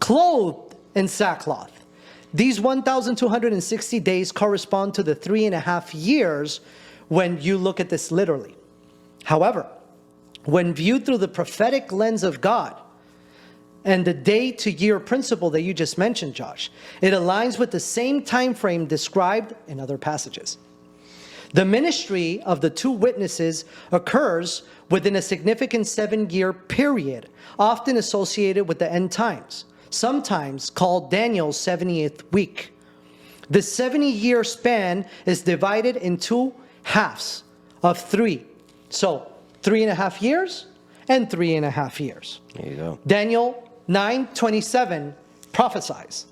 clothed in sackcloth. These 1,260 days correspond to the 3.5 years when you look at this literally. However, when viewed through the prophetic lens of God and the day-to-year principle that you just mentioned, Josh, it aligns with the same time frame described in other passages. The ministry of the two witnesses occurs within a significant 7-year period, often associated with the end times, sometimes called Daniel's 70th week. The 70-year span is divided in two halves of 3. So 3.5 years and 3.5 years. There you go. Daniel 9:27 prophesies.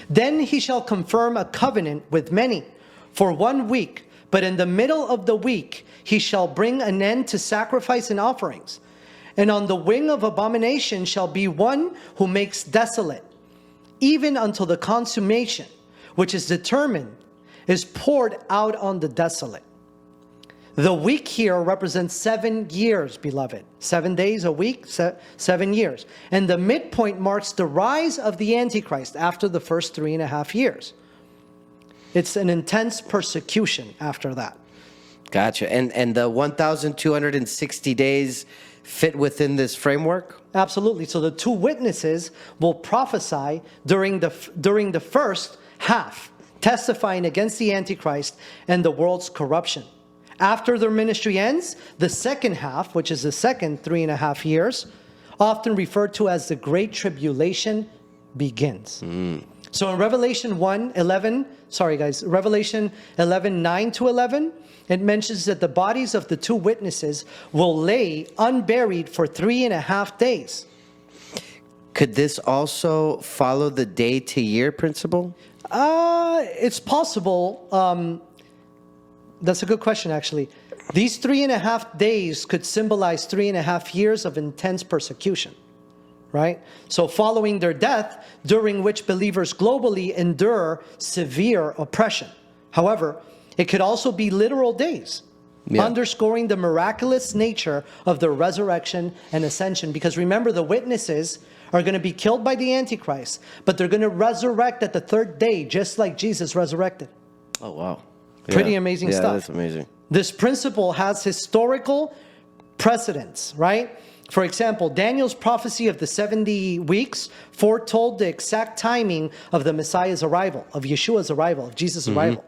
Then he shall confirm a covenant with many for 1 week, but in the middle of the week he shall bring an end to sacrifice and offerings. And on the wing of abomination shall be one who makes desolate, even until the consummation, which is determined, is poured out on the desolate. The week here represents 7 years, beloved. 7 days a week, 7 years. And the midpoint marks the rise of the Antichrist after the first 3.5 years. It's an intense persecution after that. Gotcha. And the 1,260 days fit within this framework? Absolutely. So the two witnesses will prophesy during the first half, testifying against the Antichrist and the world's corruption. After their ministry ends, the second half, which is the second 3.5 years, often referred to as the Great Tribulation, begins. So in Revelation 11, 9 to 11, it mentions that the bodies of the two witnesses will lay unburied for 3.5 days. Could this also follow the day-to-year principle? It's possible. That's a good question, actually. These 3.5 days could symbolize 3.5 years of intense persecution, right? So following their death, during which believers globally endure severe oppression. However, it could also be literal days, underscoring the miraculous nature of the resurrection and ascension. Because remember, the witnesses are going to be killed by the Antichrist, but they're going to resurrect at the third day, just like Jesus resurrected. Oh, wow. Pretty amazing stuff. Yeah, that's amazing. This principle has historical precedents, right? For example, Daniel's prophecy of the 70 weeks foretold the exact timing of the Messiah's arrival, of Yeshua's arrival, of Jesus' arrival.